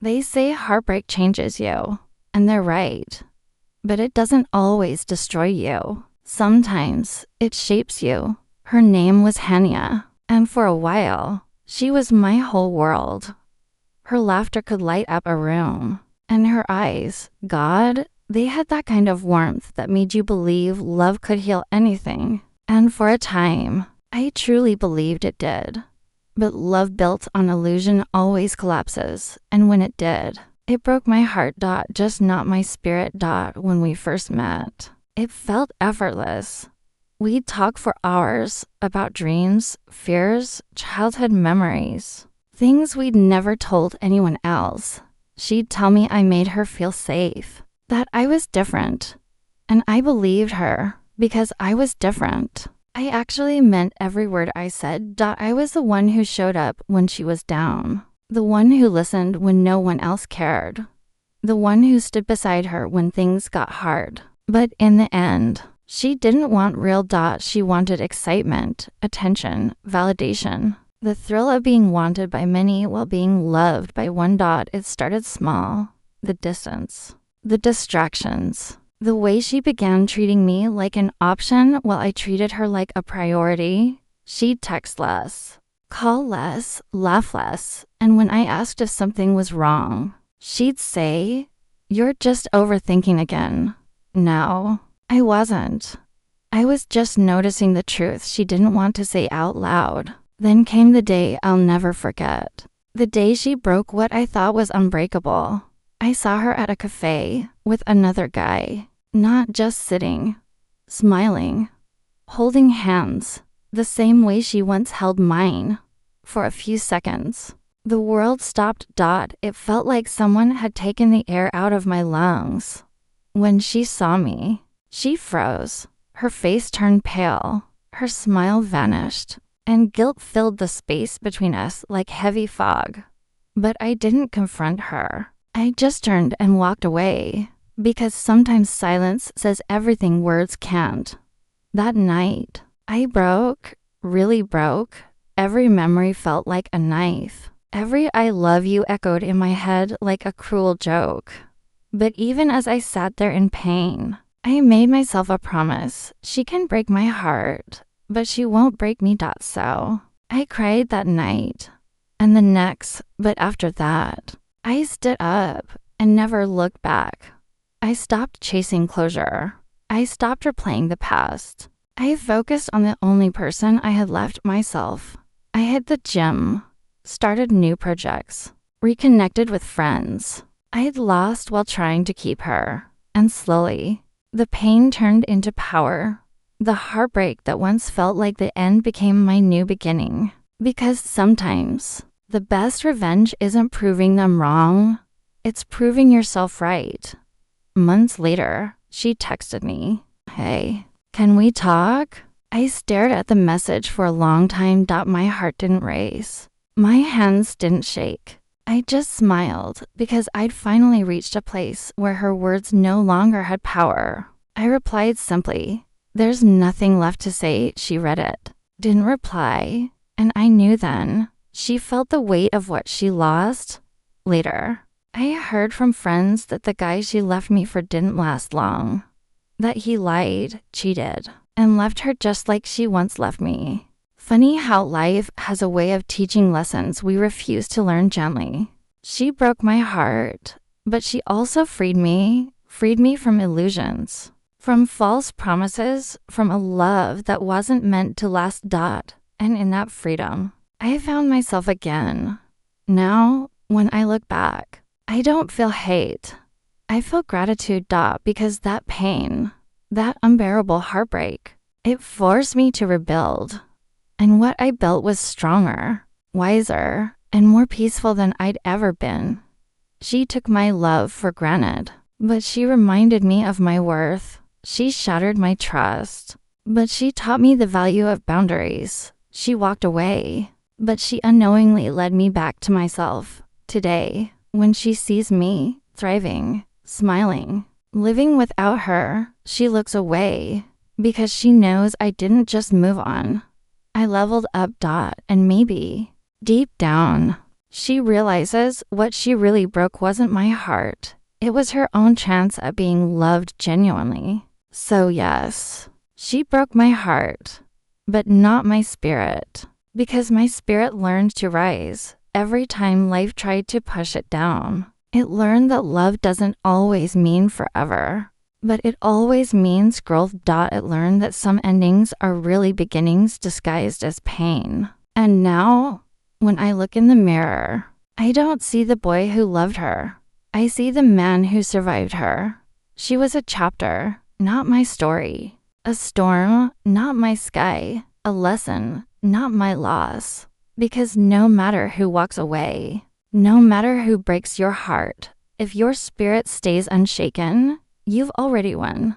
They say heartbreak changes you, and they're right. But it doesn't always destroy you. Sometimes it shapes you. Her name was Hania, and for a while, she was my whole world. Her laughter could light up a room, and her eyes, God, they had that kind of warmth that made you believe love could heal anything. And for a time, I truly believed it did. But love built on illusion always collapses, and when it did, it broke my heart. Just not my spirit. When we first met, it felt effortless. We'd talk for hours about dreams, fears, childhood memories, things we'd never told anyone else. She'd tell me I made her feel safe, that I was different, and I believed her because I was different. I actually meant every word I said. I was the one who showed up when she was down, the one who listened when no one else cared, the one who stood beside her when things got hard. But in the end, she didn't want real. She wanted excitement, attention, validation, the thrill of being wanted by many while being loved by one. It started small, the distance, the distractions, the way she began treating me like an option while I treated her like a priority. She'd text less, call less, laugh less, and when I asked if something was wrong, she'd say, "You're just overthinking again." No, I wasn't. I was just noticing the truth she didn't want to say out loud. Then came the day I'll never forget. The day she broke what I thought was unbreakable. I saw her at a cafe with another guy, not just sitting, smiling, holding hands, the same way she once held mine. For a few seconds, the world stopped. It felt like someone had taken the air out of my lungs. When she saw me, she froze. Her face turned pale, her smile vanished, and guilt filled the space between us like heavy fog. But I didn't confront her. I just turned and walked away, because sometimes silence says everything words can't. That night, I broke, really broke. Every memory felt like a knife. Every "I love you" echoed in my head like a cruel joke. But even as I sat there in pain, I made myself a promise. She can break my heart, but she won't break me. So I cried that night, and the next, but after that, I stood up and never looked back. I stopped chasing closure. I stopped replaying the past. I focused on the only person I had left, myself. I hit the gym, started new projects, reconnected with friends I had lost while trying to keep her. And slowly, the pain turned into power. The heartbreak that once felt like the end became my new beginning. Because sometimes, the best revenge isn't proving them wrong, it's proving yourself right. Months later, she texted me, "Hey, can we talk?" I stared at the message for a long time. My heart didn't race. My hands didn't shake. I just smiled because I'd finally reached a place where her words no longer had power. I replied simply, "There's nothing left to say." She read it, didn't reply, and I knew then. She felt the weight of what she lost. Later, I heard from friends that the guy she left me for didn't last long. That he lied, cheated, and left her just like she once left me. Funny how life has a way of teaching lessons we refuse to learn gently. She broke my heart, but she also freed me from illusions, from false promises, from a love that wasn't meant to last. And in that freedom, I found myself again. Now, when I look back, I don't feel hate. I feel gratitude. Because that pain, that unbearable heartbreak, it forced me to rebuild. And what I built was stronger, wiser, and more peaceful than I'd ever been. She took my love for granted, but she reminded me of my worth. She shattered my trust, but she taught me the value of boundaries. She walked away, but she unknowingly led me back to myself. Today, when she sees me thriving, smiling, living without her, she looks away because she knows I didn't just move on. I leveled up. And maybe, deep down, She realizes what she really broke wasn't my heart. It was her own chance at being loved genuinely. So yes, she broke my heart, but not my spirit. Because my spirit learned to rise every time life tried to push it down. It learned that love doesn't always mean forever, but it always means growth. It learned that some endings are really beginnings disguised as pain. And now, when I look in the mirror, I don't see the boy who loved her. I see the man who survived her. She was a chapter, not my story. A storm, not my sky. A lesson, not my loss. Because no matter who walks away, no matter who breaks your heart, if your spirit stays unshaken, you've already won.